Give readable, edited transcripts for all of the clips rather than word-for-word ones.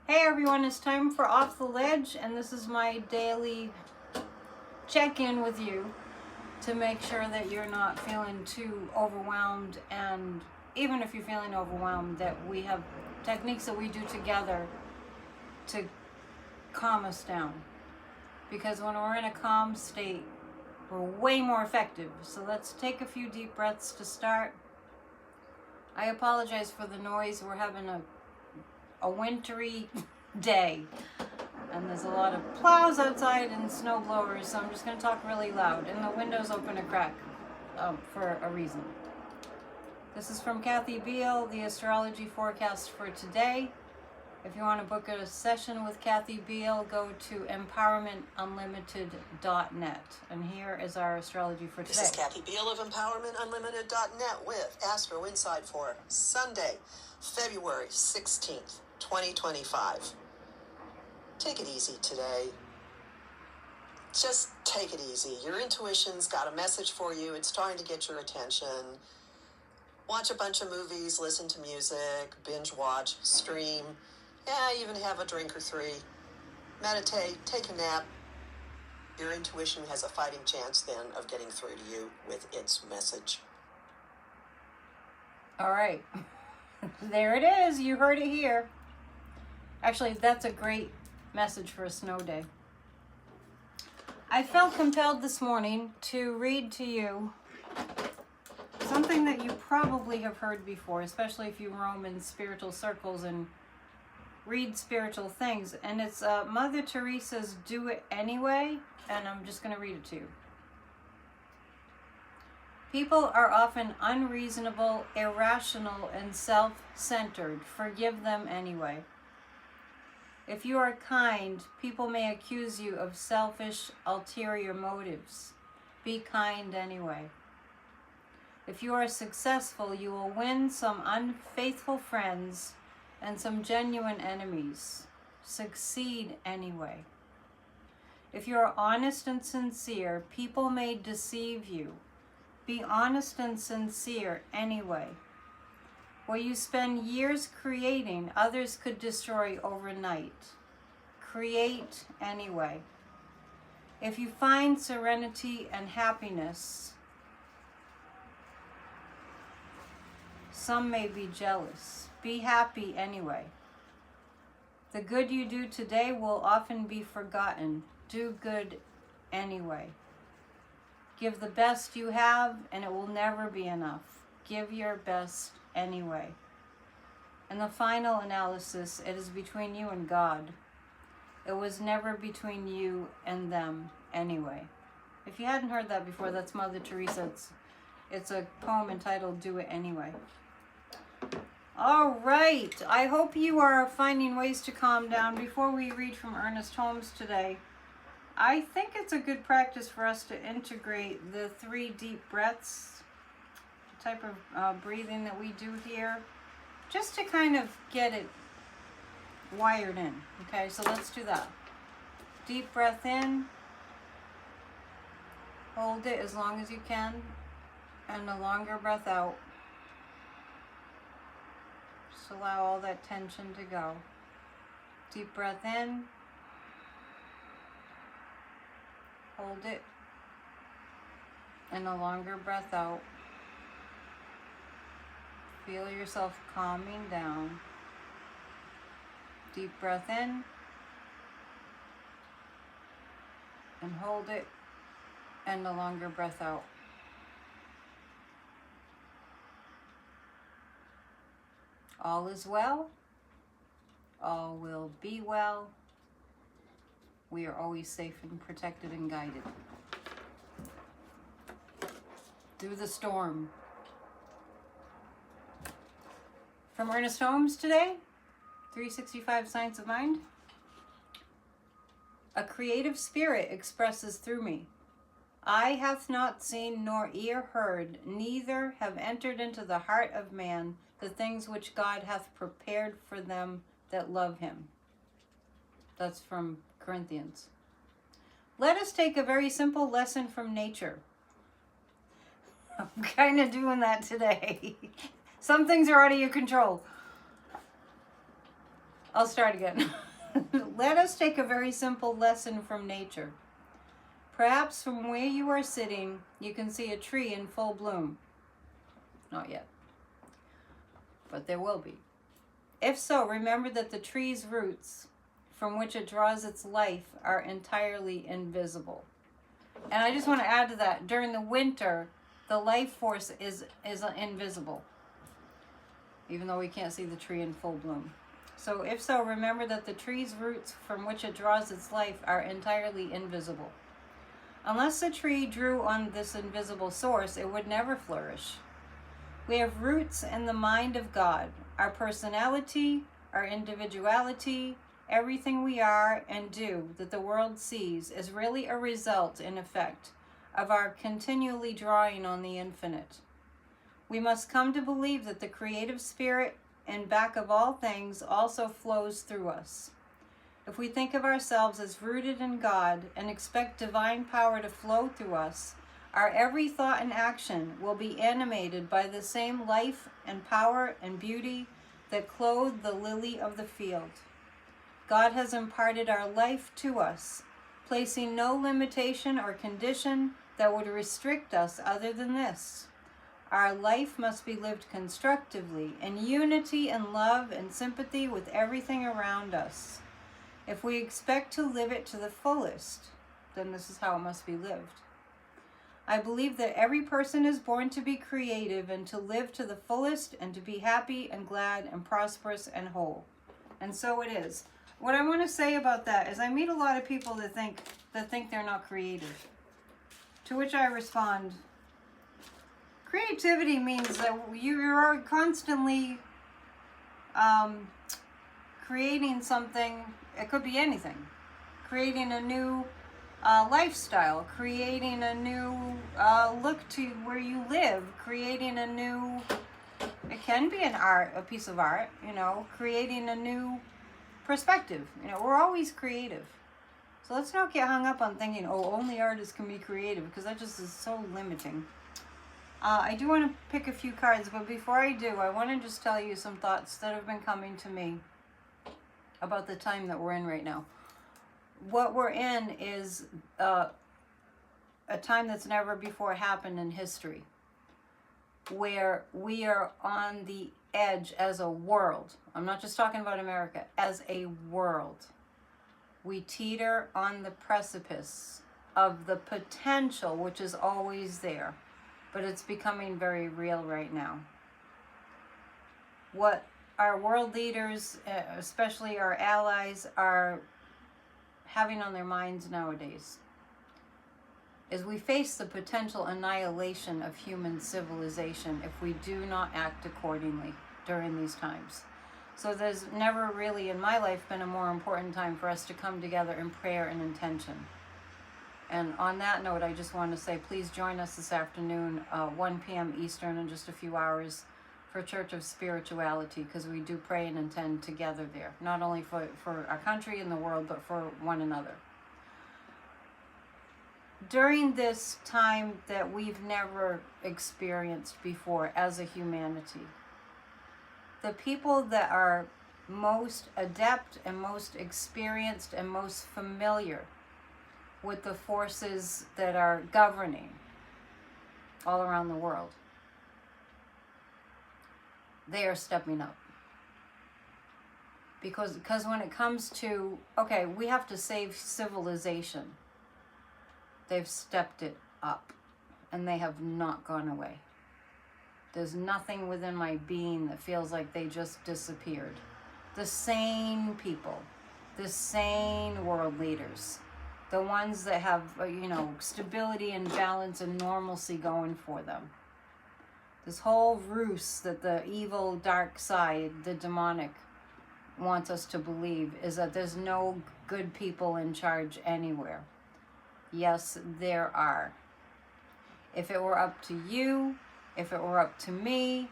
Hey everyone, it's time for Off the Ledge, and this is my daily check-in with you to make sure that you're not feeling too overwhelmed, and even if you're feeling overwhelmed, that we have techniques that we do together to calm us down. Because when we're in a calm state, we're way more effective. So let's take a few deep breaths to start. I apologize for the noise. We're having a wintry day, and there's a lot of plows outside and snow blowers, so I'm just going to talk really loud, and the windows open a crack for a reason. This is from Kathy Beal, the astrology forecast for today. If you want to book a session with Kathy Beal, go to empowermentunlimited.net, and here is our astrology for today. This is Kathy Beal of empowermentunlimited.net with Astro Insight for Sunday, February 16th, 2025. Take it easy today. Just take it easy. Your intuition's got a message for you. It's trying to get your attention. Watch a bunch of movies, listen to music, binge watch, stream. Yeah, even have a drink or three. Meditate, take a nap. Your intuition has a fighting chance then of getting through to you with its message. All right. There it is. You heard it here. Actually, that's a great message for a snow day. I felt compelled this morning to read to you something that you probably have heard before, especially if you roam in spiritual circles and read spiritual things. And it's Mother Teresa's Do It Anyway, and I'm just going to read it to you. People are often unreasonable, irrational, and self-centered. Forgive them anyway. If you are kind, people may accuse you of selfish, ulterior motives. Be kind anyway. If you are successful, you will win some unfaithful friends and some genuine enemies. Succeed anyway. If you are honest and sincere, people may deceive you. Be honest and sincere anyway. What you spend years creating, others could destroy overnight. Create anyway. If you find serenity and happiness, some may be jealous. Be happy anyway. The good you do today will often be forgotten. Do good anyway. Give the best you have, and it will never be enough. Give your best anyway. And the final analysis, it is between you and God. It was never between you and them anyway. If you hadn't heard that before, that's Mother Teresa. It's a poem entitled Do It Anyway. All right. I hope you are finding ways to calm down. Before we read from Ernest Holmes today, I think it's a good practice for us to integrate the 3 deep breaths, the type of breathing that we do here, just to kind of get it wired in. Okay, so let's do that. Deep breath in. Hold it as long as you can, and a longer breath out. Just allow all that tension to go. Deep breath in. Hold it, and a longer breath out. Feel yourself calming down. Deep breath in, and hold it, and a longer breath out. All is well. All will be well. We are always safe and protected and guided through the storm. From Ernest Holmes today, 365 Science of Mind. A creative spirit expresses through me. Eye hath not seen nor ear heard, neither have entered into the heart of man the things which God hath prepared for them that love him. That's from Corinthians. Let us take a very simple lesson from nature. I'm kind of doing that today. Some things are out of your control. I'll start again. Let us take a very simple lesson from nature. Perhaps from where you are sitting, you can see a tree in full bloom. Not yet, but there will be. If so, remember that the tree's roots, from which it draws its life, are entirely invisible. And I just want to add to that, during the winter, the life force is invisible, even though we can't see the tree in full bloom. So if so, remember that the tree's roots from which it draws its life are entirely invisible. Unless the tree drew on this invisible source, it would never flourish. We have roots in the mind of God. Our personality, our individuality, everything we are and do that the world sees is really a result, in effect, of our continually drawing on the infinite. We must come to believe that the creative spirit in back of all things also flows through us. If we think of ourselves as rooted in God and expect divine power to flow through us, our every thought and action will be animated by the same life and power and beauty that clothe the lily of the field. God has imparted our life to us, placing no limitation or condition that would restrict us other than this. Our life must be lived constructively, in unity and love and sympathy with everything around us. If we expect to live it to the fullest, then this is how it must be lived. I believe that every person is born to be creative and to live to the fullest and to be happy and glad and prosperous and whole. And so it is. What I want to say about that is I meet a lot of people that think they're not creative. To which I respond, creativity means that you are constantly creating something. It could be anything. Creating a new lifestyle, creating a new look to where you live, creating a new, it can be a piece of art, creating a new perspective. We're always creative. So let's not get hung up on thinking, only artists can be creative, because that just is so limiting. I do want to pick a few cards, but before I do, I want to just tell you some thoughts that have been coming to me about the time that we're in right now. What we're in is a time that's never before happened in history, where we are on the edge as a world. I'm not just talking about America, as a world. We teeter on the precipice of the potential, which is always there, but it's becoming very real right now. What our world leaders, especially our allies, are having on their minds nowadays is we face the potential annihilation of human civilization if we do not act accordingly during these times. So there's never really in my life been a more important time for us to come together in prayer and intention. And on that note, I just want to say, please join us this afternoon, 1 p.m. Eastern, in just a few hours, for Church of Spirituality, because we do pray and intend together there, not only for our country and the world, but for one another. During this time that we've never experienced before as a humanity, the people that are most adept and most experienced and most familiar with the forces that are governing all around the world, they are stepping up. Because when it comes to, we have to save civilization, they've stepped it up and they have not gone away. There's nothing within my being that feels like they just disappeared. The sane people, the sane world leaders, the ones that have, stability and balance and normalcy going for them. This whole ruse that the evil, dark side, the demonic, wants us to believe is that there's no good people in charge anywhere. Yes, there are. If it were up to you, if it were up to me,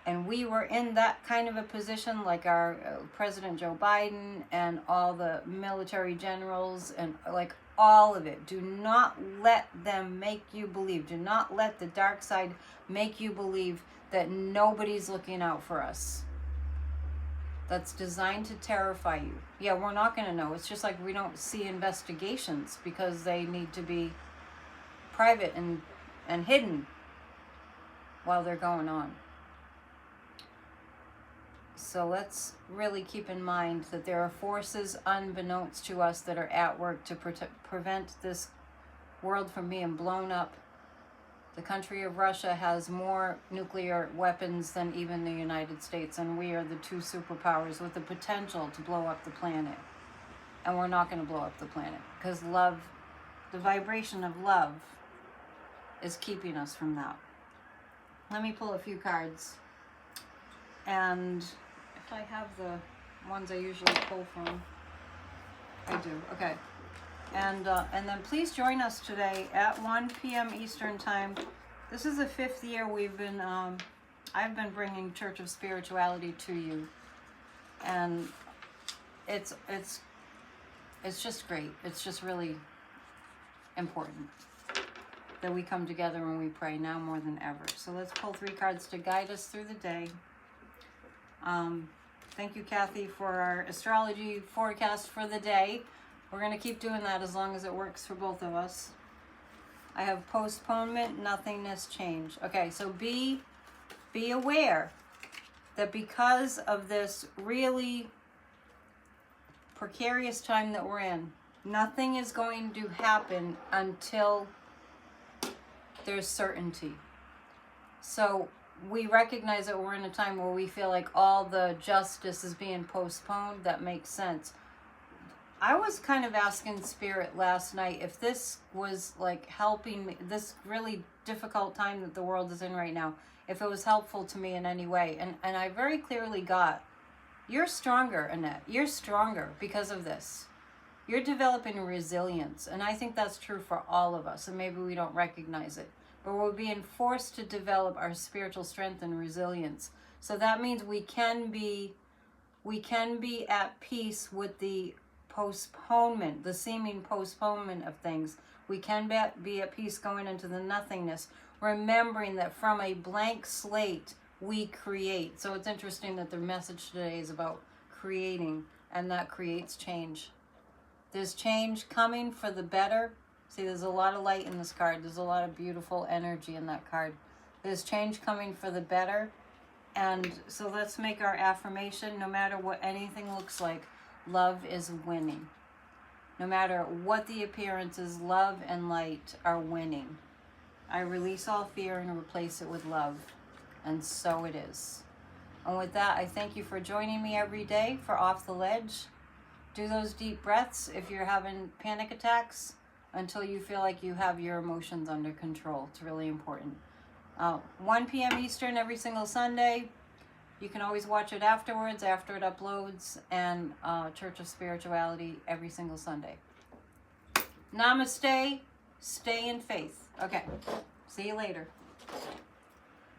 and we were in that kind of a position like our President Joe Biden and all the military generals and like all of it, do not let them make you believe. Do not let the dark side make you believe that nobody's looking out for us. that's designed to terrify you. Yeah, we're not going to know. It's just like we don't see investigations because they need to be private and hidden while they're going on. So let's really keep in mind that there are forces unbeknownst to us that are at work to prevent this world from being blown up. The country of Russia has more nuclear weapons than even the United States, and we are the two superpowers with the potential to blow up the planet. And we're not going to blow up the planet because love, the vibration of love, is keeping us from that. Let me pull a few cards. And if I have the ones I usually pull from, I do. Okay. And then please join us today at 1 p.m. Eastern Time. This is the 5th year we've been, I've been bringing Church of Spirituality to you. And it's just great. It's just really important that we come together and we pray now more than ever. So let's pull 3 cards to guide us through the day. Thank you, Kathy, for our astrology forecast for the day. We're going to keep doing that as long as it works for both of us. I have postponement, nothingness, change. Okay, so be aware that because of this really precarious time that we're in, nothing is going to happen until there's certainty. So we recognize that we're in a time where we feel like all the justice is being postponed. That makes sense. I was kind of asking Spirit last night if this was like helping me, this really difficult time that the world is in right now, if it was helpful to me in any way. And I very clearly got, you're stronger, Annette. You're stronger because of this. You're developing resilience. And I think that's true for all of us. And maybe we don't recognize it. But we're being forced to develop our spiritual strength and resilience. So that means we can be at peace with the postponement, the seeming postponement of things. We can be at peace going into the nothingness, remembering that from a blank slate we create. So it's interesting that the message today is about creating, and that creates change. There's change coming for the better. See, there's a lot of light in this card. There's a lot of beautiful energy in that card. There's change coming for the better. And so let's make our affirmation, no matter what anything looks like, love is winning. No matter what the appearance is, love and light are winning. I release all fear and replace it with love. And so it is. And with that, I thank you for joining me every day for Off the Ledge. Do those deep breaths if you're having panic attacks until you feel like you have your emotions under control. It's really important. 1 p.m. Eastern every single Sunday. You can always watch it afterwards, after it uploads, and Church of Spirituality every single Sunday. Namaste. Stay in faith. Okay. See you later.